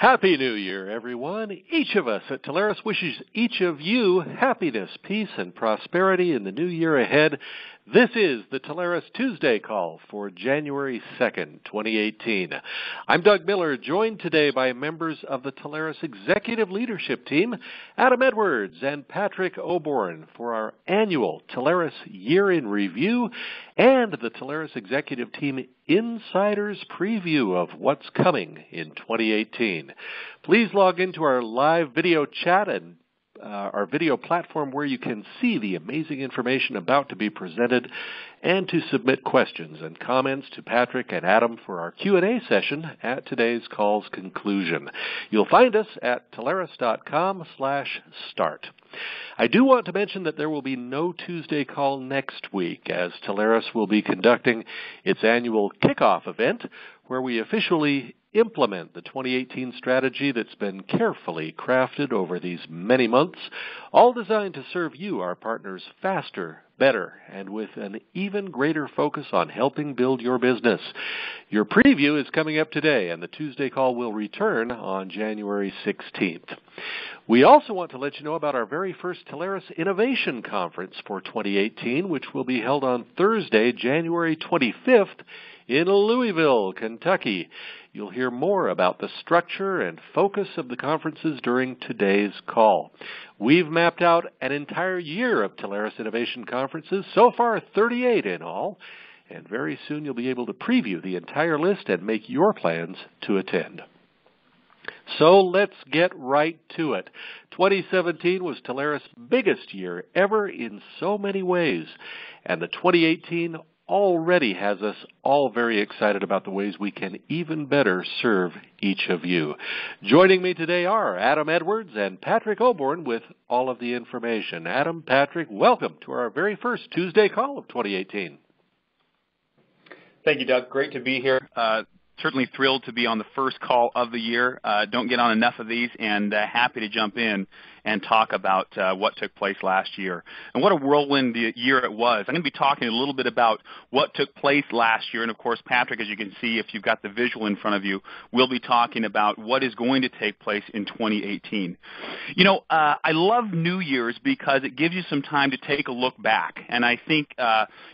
Happy New Year, everyone. Each of us at Telarus wishes each of you happiness, peace, and prosperity in the new year ahead. This is the Telarus Tuesday call for January 2nd, 2018. I'm Doug Miller, joined today by members of the Telarus Executive Leadership Team, Adam Edwards and Patrick Oborn, for our annual Telarus Year in Review and the Telarus Executive Team Insider's Preview of what's coming in 2018. Please log into our live video chat and our video platform where you can see the amazing information about to be presented and to submit questions and comments to Patrick and Adam for our Q&A session at today's call's conclusion. You'll find us at telarus.com/start. I do want to mention that there will be no Tuesday call next week, as Telarus will be conducting its annual kickoff event where we officially implement the 2018 strategy that's been carefully crafted over these many months, all designed to serve you, our partners, faster, better, and with an even greater focus on helping build your business. Your preview is coming up today, and the Tuesday call will return on January 16th. We also want to let you know about our very first Telarus Innovation Conference for 2018, which will be held on Thursday, January 25th, in Louisville, Kentucky. You'll hear more about the structure and focus of the conferences during today's call. We've mapped out an entire year of Telarus Innovation Conferences, so far 38 in all, and very soon you'll be able to preview the entire list and make your plans to attend. So let's get right to it. 2017 was Telarus' biggest year ever in so many ways, and the 2018 already has us all very excited about the ways we can even better serve each of you. Joining me today are Adam Edwards and Patrick Oborn with all of the information. Adam, Patrick, welcome to our very first Tuesday call of 2018. Thank you, Doug. Great to be here. Certainly thrilled to be on the first call of the year. Don't get on enough of these, and happy to jump in and talk about what took place last year. And what a whirlwind year it was. I'm going to be talking a little bit about what took place last year. And, of course, Patrick, as you can see, if you've got the visual in front of you, we'll be talking about what is going to take place in 2018. You know, I love New Year's because it gives you some time to take a look back. And I think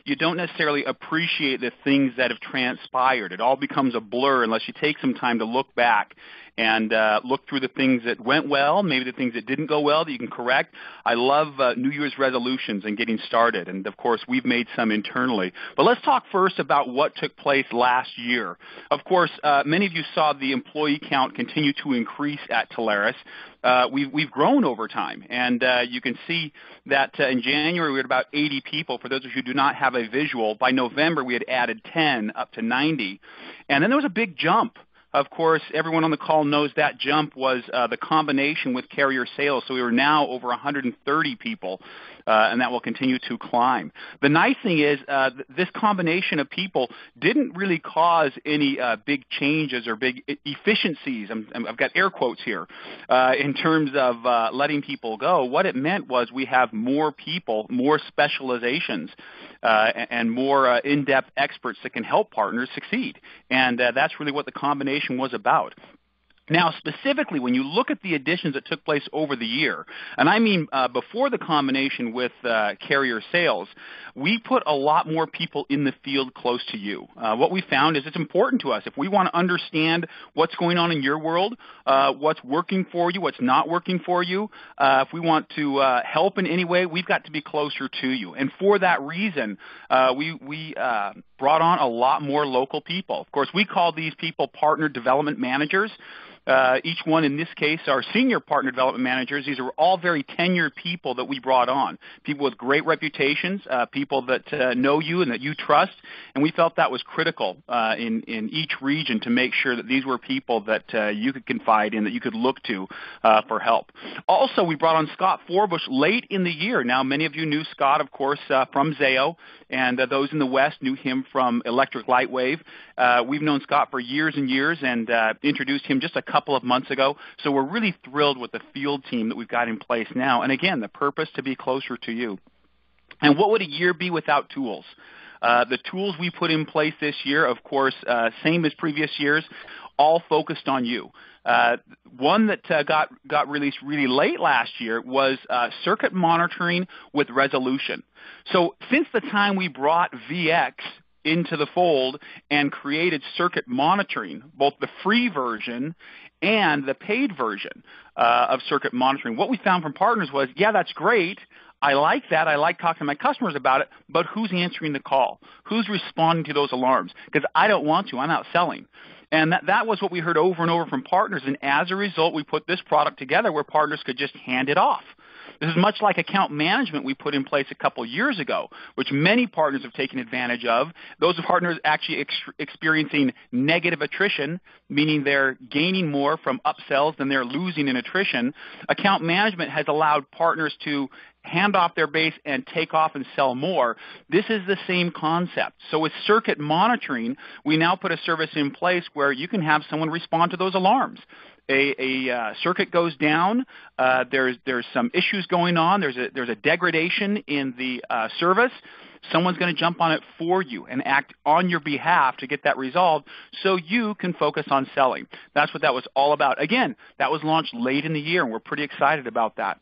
you don't necessarily appreciate the things that have transpired. It all becomes a blur unless you take some time to look back and look through the things that went well, maybe the things that didn't go well that you can correct. I love New Year's resolutions and getting started, and, of course, we've made some internally. But let's talk first about what took place last year. Of course, many of you saw the employee count continue to increase at Telarus. We've grown over time, and you can see that in January we had about 80 people. For those of you who do not have a visual, by November we had added 10 up to 90, and then there was a big jump. Of course, everyone on the call knows that jump was the combination with carrier sales, so we are now over 130 people, and that will continue to climb. The nice thing is this combination of people didn't really cause any big changes or big efficiencies. I've got air quotes here in terms of letting people go. What it meant was we have more people, more specializations, and more in-depth experts that can help partners succeed. And that's really what the combination was about. Now, specifically, when you look at the additions that took place over the year, and I mean before the combination with carrier sales, we put a lot more people in the field close to you. What we found is it's important to us. If we want to understand what's going on in your world, what's working for you, what's not working for you, if we want to help in any way, we've got to be closer to you. And for that reason, we brought on a lot more local people. Of course, we call these people partner development managers. Each one, in this case, our senior partner development managers. These are all very tenured people that we brought on, people with great reputations, people that know you and that you trust, and we felt that was critical in each region to make sure that these were people that you could confide in, that you could look to for help. Also, we brought on Scott Forbush late in the year. Now, many of you knew Scott, of course, from Zayo, and those in the West knew him from Electric Lightwave. We've known Scott for years and years and introduced him just a couple of months ago. So we're really thrilled with the field team that we've got in place now. And again, the purpose to be closer to you. And what would a year be without tools? The tools we put in place this year, of course, same as previous years. all focused on you. One that got released really late last year was circuit monitoring with resolution. So since the time we brought VX into the fold and created circuit monitoring, both the free version and the paid version of circuit monitoring, what we found from partners was, yeah, that's great. I like that. I like talking to my customers about it, but who's answering the call? Who's responding to those alarms? Because I don't want to. I'm out selling. And that was what we heard over and over from partners. And as a result, we put this product together where partners could just hand it off. This is much like account management we put in place a couple years ago, which many partners have taken advantage of. Those partners actually experiencing negative attrition, meaning they're gaining more from upsells than they're losing in attrition. Account management has allowed partners to hand off their base and take off and sell more. This is the same concept. So with circuit monitoring, we now put a service in place where you can have someone respond to those alarms. A circuit goes down, there's some issues going on, there's a degradation in the service. Someone's going to jump on it for you and act on your behalf to get that resolved so you can focus on selling. That's what that was all about. Again, that was launched late in the year, and we're pretty excited about that.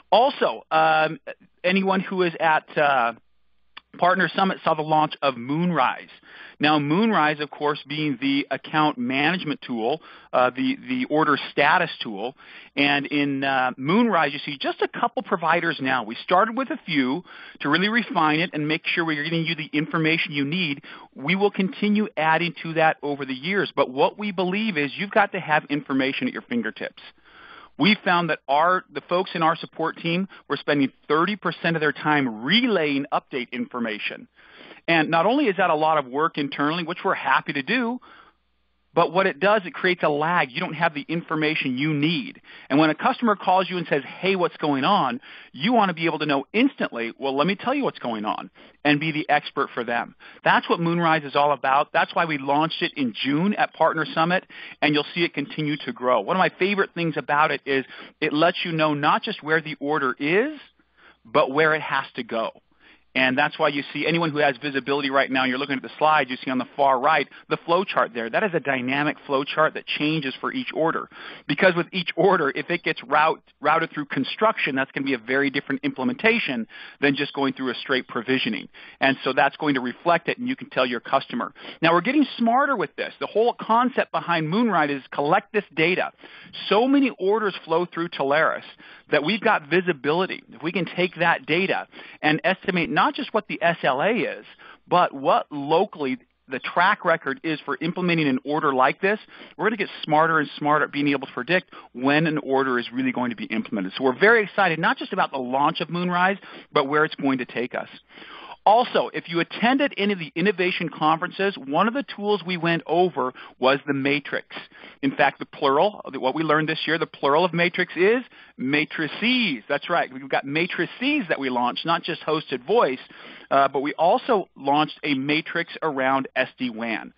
Also, anyone who is at Partner Summit saw the launch of Moonrise. Now, Moonrise, of course, being the account management tool, the order status tool. And in Moonrise, you see just a couple providers now. We started with a few to really refine it and make sure we're getting you the information you need. We will continue adding to that over the years. But what we believe is you've got to have information at your fingertips. We found that the folks in our support team were spending 30% of their time relaying update information. And not only is that a lot of work internally, which we're happy to do, but what it does, it creates a lag. You don't have the information you need. And when a customer calls you and says, hey, what's going on, you want to be able to know instantly, well, let me tell you what's going on, and be the expert for them. That's what Moonrise is all about. That's why we launched it in June at Partner Summit, and you'll see it continue to grow. One of my favorite things about it is it lets you know not just where the order is, but where it has to go. And that's why you see anyone who has visibility right now, and you're looking at the slide, you see on the far right, the flow chart there. That is a dynamic flow chart that changes for each order. Because with each order, if it gets routed through construction, that's going to be a very different implementation than just going through a straight provisioning. And so that's going to reflect it, and you can tell your customer. Now, we're getting smarter with this. The whole concept behind Moonrise is collect this data. So many orders flow through Telarus that we've got visibility. If we can take that data and estimate not just what the SLA is, but what locally the track record is for implementing an order like this, we're going to get smarter and smarter at being able to predict when an order is really going to be implemented. So we're very excited, not just about the launch of Moonrise, but where it's going to take us. Also, if you attended any of the innovation conferences, one of the tools we went over was the matrix. In fact, the plural, what we learned this year, the plural of matrix is matrices. That's right. We've got matrices that we launched, not just hosted voice, but we also launched a matrix around SD-WAN.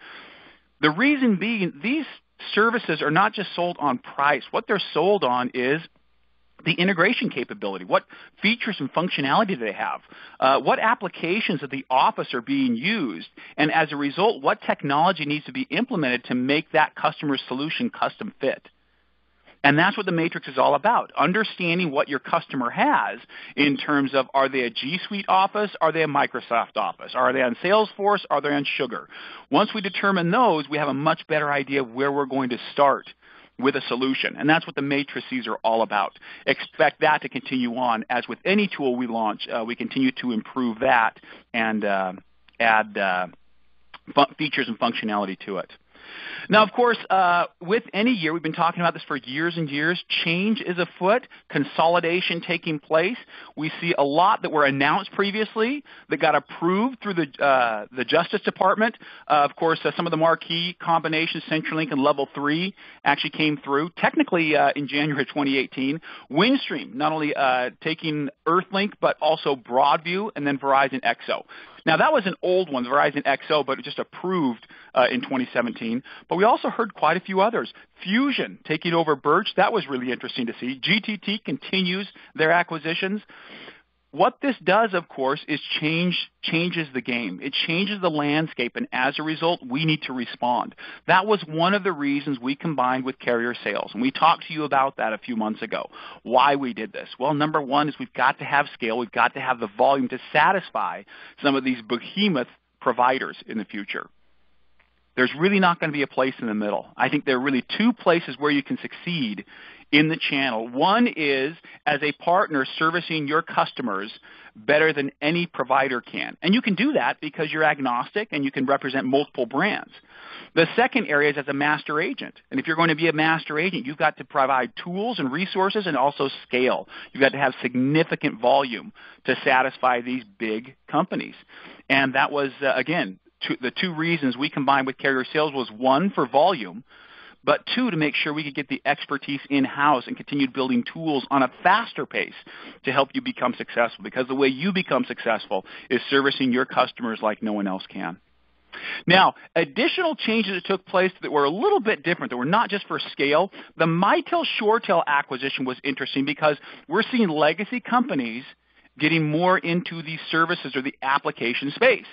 The reason being, these services are not just sold on price. What they're sold on is the integration capability. What features and functionality do they have? What applications of the office are being used? And as a result, what technology needs to be implemented to make that customer's solution custom fit? And that's what the matrix is all about, understanding what your customer has in terms of, are they a G Suite office? Are they a Microsoft office? Are they on Salesforce? Are they on Sugar? Once we determine those, we have a much better idea of where we're going to start with a solution. And that's what the matrices are all about. Expect that to continue on. As with any tool we launch, we continue to improve that and add features and functionality to it. Now, of course, with any year, we've been talking about this for years and years, change is afoot, consolidation taking place. We see a lot that were announced previously that got approved through the Justice Department. Of course, some of the marquee combinations, CenturyLink and Level 3, actually came through, technically in January 2018. Windstream, not only taking Earthlink, but also Broadview, and then Verizon XO. Now, that was an old one, Verizon XO, but it just approved in 2017. But we also heard quite a few others. Fusion taking over Birch. That was really interesting to see. GTT continues their acquisitions. what this does, of course, is changes the game. It changes the landscape, and as a result, we need to respond. That was one of the reasons we combined with carrier sales, and we talked to you about that a few months ago, why we did this. Well, number one is we've got to have scale. We've got to have the volume to satisfy some of these behemoth providers in the future. There's really not going to be a place in the middle. I think there are really two places where you can succeed in the channel. One is as a partner servicing your customers better than any provider can. And you can do that because you're agnostic and you can represent multiple brands. The second area is as a master agent. And if you're going to be a master agent, you've got to provide tools and resources and also scale. You've got to have significant volume to satisfy these big companies. And that was, again, the two reasons we combined with carrier sales was one, for volume, but two, to make sure we could get the expertise in-house and continue building tools on a faster pace to help you become successful, because the way you become successful is servicing your customers like no one else can. Now, additional changes that took place that were a little bit different, that were not just for scale. The Mitel ShoreTel acquisition was interesting because we're seeing legacy companies getting more into the services or the application space.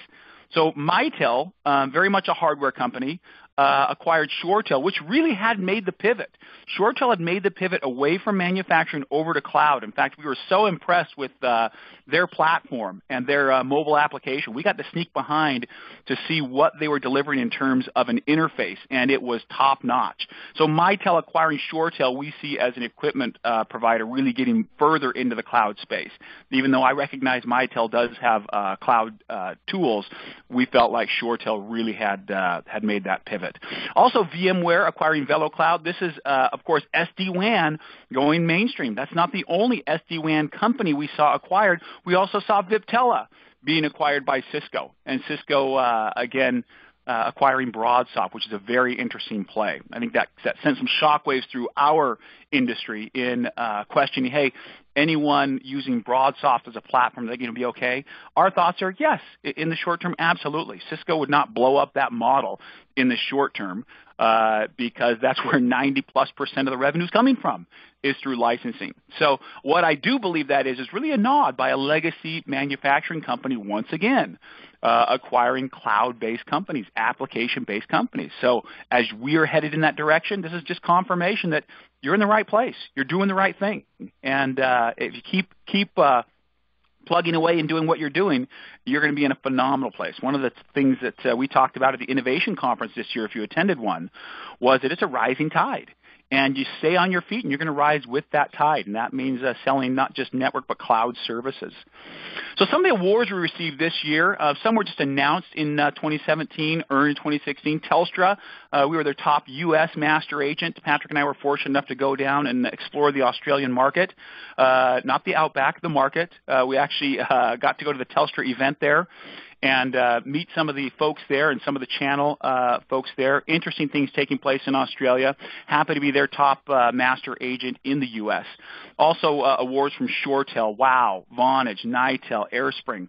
So Mitel, very much a hardware company, acquired ShoreTel, which really had made the pivot. ShoreTel had made the pivot away from manufacturing over to cloud. In fact, we were so impressed with their platform and their mobile application. We got to sneak behind to see what they were delivering in terms of an interface, and it was top-notch. So Mitel acquiring ShoreTel we see as an equipment provider really getting further into the cloud space. Even though I recognize Mitel does have cloud tools, we felt like ShoreTel really had made that pivot. Also, VMware acquiring VeloCloud. This is, of course, SD-WAN going mainstream. That's not the only SD-WAN company we saw acquired. We also saw Viptela being acquired by Cisco. And Cisco, again, acquiring BroadSoft, which is a very interesting play. I think that sent some shockwaves through our industry in questioning, hey, anyone using BroadSoft as a platform, are they going to be okay? Our thoughts are yes, in the short term, absolutely. Cisco would not blow up that model in the short term because that's where 90+% of the revenue is coming from, is through licensing. So what I do believe that is really a nod by a legacy manufacturing company once again, acquiring cloud-based companies, application-based companies. So as we are headed in that direction, this is just confirmation that you're in the right place. You're doing the right thing. And if you keep plugging away and doing what you're doing, you're going to be in a phenomenal place. One of the things that we talked about at the Innovation Conference this year, if you attended one, was that it's a rising tide. And you stay on your feet, and you're going to rise with that tide, and that means selling not just network but cloud services. So some of the awards we received this year, some were just announced in 2017, earned in 2016. Telstra, we were their top U.S. master agent. Patrick and I were fortunate enough to go down and explore the Australian market, not the Outback, the market. We actually got to go to the Telstra event there and meet some of the folks there and some of the channel folks there. Interesting things taking place in Australia. Happy to be their top master agent in the U.S. Also awards from ShoreTel, WOW, Vonage, Nitel, AirSpring.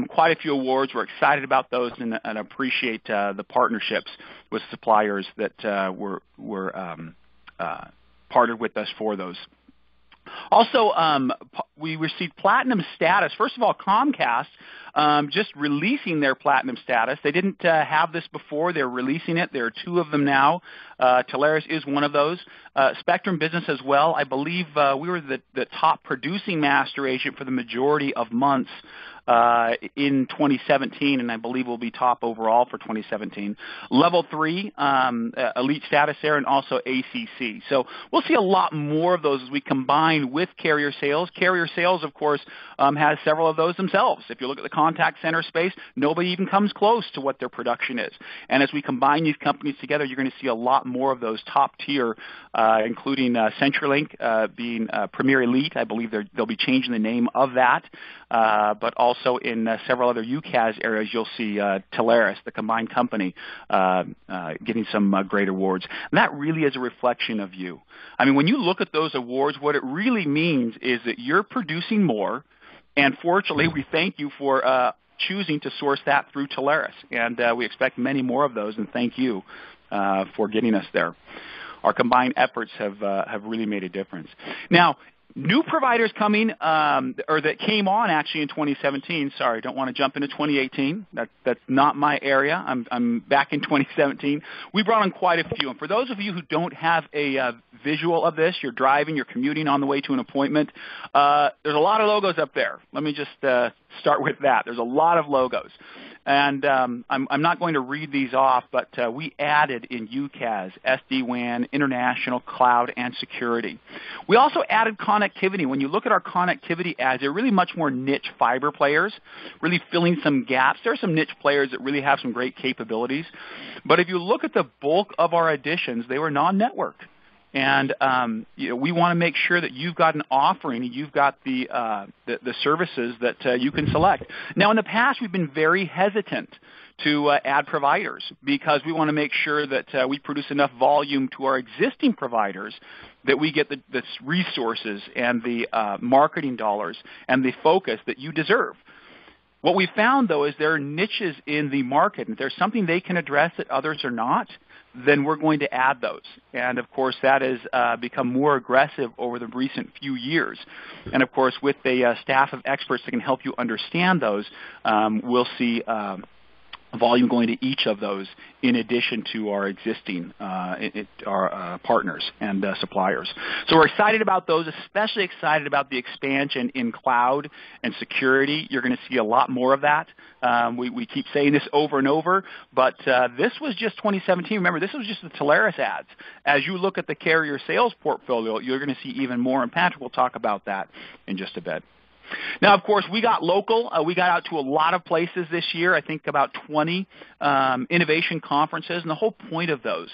Quite a few awards. We're excited about those and appreciate the partnerships with suppliers that were partnered with us for those. Also, we received platinum status. First of all, Comcast just releasing their platinum status. They didn't have this before. They're releasing it. There are two of them now. Telarus is one of those. Spectrum Business as well. I believe we were the top producing master agent for the majority of months in 2017, and I believe we'll be top overall for 2017. Level 3, elite status there, and also ACC. So we'll see a lot more of those as we combine with carrier sales. Carrier sales, of course, has several of those themselves. If you look at the contact center space, nobody even comes close to what their production is. And as we combine these companies together, you're going to see a lot more of those top tier, including CenturyLink being Premier Elite. I believe they'll be changing the name of that. But also in several other UCaaS areas, you'll see Telarus, the combined company, getting some great awards. And that really is a reflection of you. I mean, when you look at those awards, what it really means is that you're producing more, and fortunately, we thank you for choosing to source that through Telarus. And we expect many more of those, and thank you for getting us there. Our combined efforts have really made a difference. Now, New providers coming, or that came on actually in 2017. Sorry, don't want to jump into 2018. That's not my area. I'm back in 2017. We brought on quite a few. And for those of you who don't have a visual of this, you're driving, you're commuting on the way to an appointment, there's a lot of logos up there. Let me just start with that. There's a lot of logos. And I'm not going to read these off, but we added in UCaaS, SD-WAN, international, cloud, and security. We also added connectivity. When you look at our connectivity ads, they're really much more niche fiber players, really filling some gaps. There are some niche players that really have some great capabilities. But if you look at the bulk of our additions, they were non-network. And we want to make sure that you've got an offering, you've got the services that you can select. Now, in the past, we've been very hesitant to add providers because we want to make sure that we produce enough volume to our existing providers that we get the resources and the marketing dollars and the focus that you deserve. What we found, though, is there are niches in the market, and if there's something they can address that others are not, then we're going to add those. And, of course, that has become more aggressive over the recent few years. And, of course, with a staff of experts that can help you understand those, we'll see volume going to each of those in addition to our existing our partners and suppliers. So we're excited about those, especially excited about the expansion in cloud and security. You're going to see a lot more of that. We keep saying this over and over, but this was just 2017. Remember, this was just the Telarus ads. As you look at the carrier sales portfolio, you're going to see even more, and Patrick will talk about that in just a bit. Now, of course, we got local. We got out to a lot of places this year, I think about 20 innovation conferences, and the whole point of those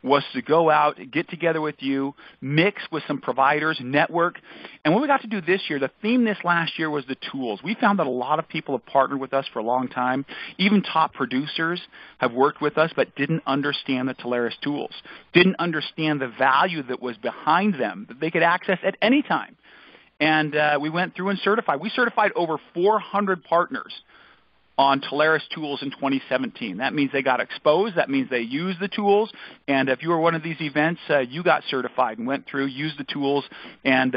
was to go out, get together with you, mix with some providers, network. And what we got to do this year, the theme this last year was the tools. We found that a lot of people have partnered with us for a long time. Even top producers have worked with us but didn't understand the Telarus tools, didn't understand the value that was behind them, that they could access at any time. And we went through and certified. We certified over 400 partners on Telarus tools in 2017. That means they got exposed. That means they used the tools. And if you were one of these events, you got certified and went through, used the tools, and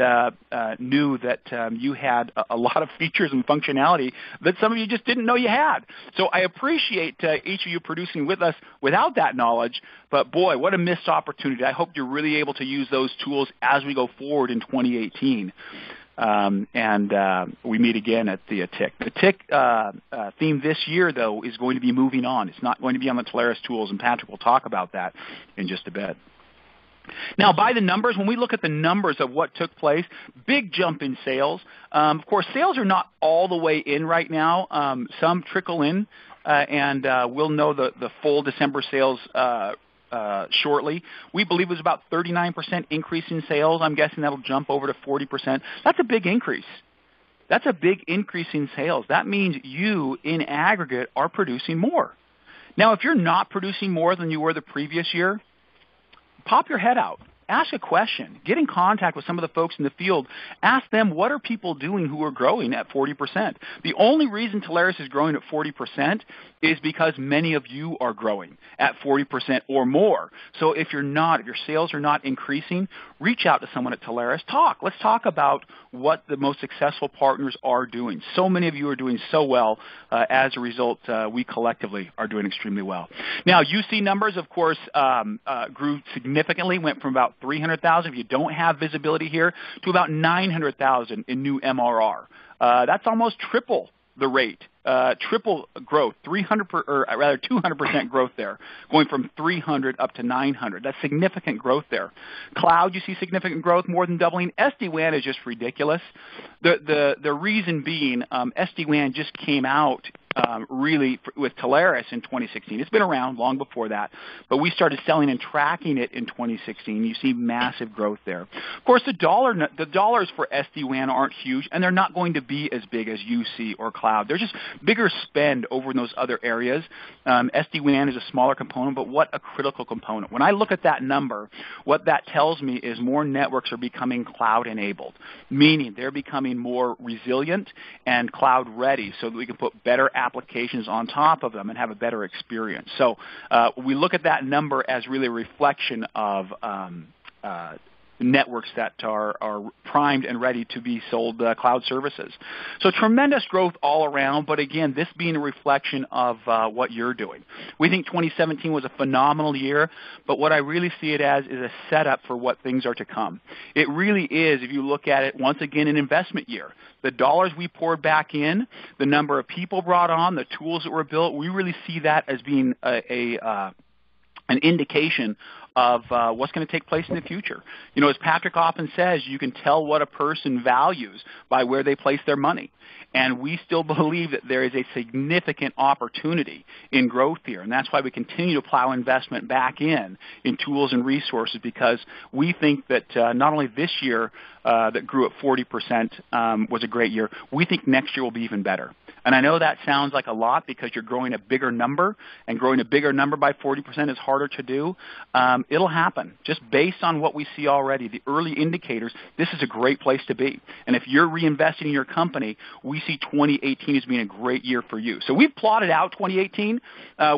knew that you had a lot of features and functionality that some of you just didn't know you had. So I appreciate each of you producing with us without that knowledge. But, boy, what a missed opportunity. I hope you're really able to use those tools as we go forward in 2018. We meet again at the TIC. The TIC theme this year, though, is going to be moving on. It's not going to be on the Telarus tools, and Patrick will talk about that in just a bit. Now, by the numbers, when we look at the numbers of what took place, big jump in sales. Of course, sales are not all the way in right now. Some trickle in, and we'll know the full December sales shortly. We believe it was about 39% increase in sales. I'm guessing that'll jump over to 40%. That's a big increase. That's a big increase in sales. That means you, in aggregate, are producing more. Now, if you're not producing more than you were the previous year, pop your head out. Ask a question. Get in contact with some of the folks in the field. Ask them, what are people doing who are growing at 40%? The only reason Telarus is growing at 40% is because many of you are growing at 40% or more. So if your sales are not increasing, reach out to someone at Telarus. Let's talk about what the most successful partners are doing. So many of you are doing so well. As a result, we collectively are doing extremely well. Now, UC numbers, of course, grew significantly, went from about 300,000, if you don't have visibility here, to about 900,000 in new MRR. That's almost triple the rate, triple growth, 200% growth there, going from 300 up to 900. That's significant growth there. Cloud, you see significant growth, more than doubling. SD-WAN is just ridiculous. The reason being, SD-WAN just came out really with Telarus in 2016. It's been around long before that, but we started selling and tracking it in 2016. You see massive growth there. Of course, the dollars for SD-WAN aren't huge, and they're not going to be as big as UC or cloud. They're just bigger spend over in those other areas. SD-WAN is a smaller component, but what a critical component. When I look at that number, what that tells me is more networks are becoming cloud-enabled, meaning they're becoming more resilient and cloud-ready so that we can put better applications on top of them and have a better experience. So we look at that number as really a reflection of networks that are primed and ready to be sold cloud services. So tremendous growth all around, but again, this being a reflection of what you're doing. We think 2017 was a phenomenal year, but what I really see it as is a setup for what things are to come. It really is, if you look at it, once again, an investment year. The dollars we poured back in, the number of people brought on, the tools that were built, we really see that as being an indication of what's going to take place in the future. You know, as Patrick often says, you can tell what a person values by where they place their money. And we still believe that there is a significant opportunity in growth here. And that's why we continue to plow investment back in tools and resources, because we think that not only this year that grew at 40% was a great year, we think next year will be even better. And I know that sounds like a lot because you're growing a bigger number, and growing a bigger number by 40% is harder to do. It'll happen. Just based on what we see already, the early indicators, this is a great place to be. And if you're reinvesting in your company, we see 2018 as being a great year for you. So we've plotted out 2018.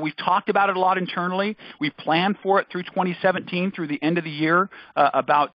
We've talked about it a lot internally. We've planned for it through 2017, through the end of the year, about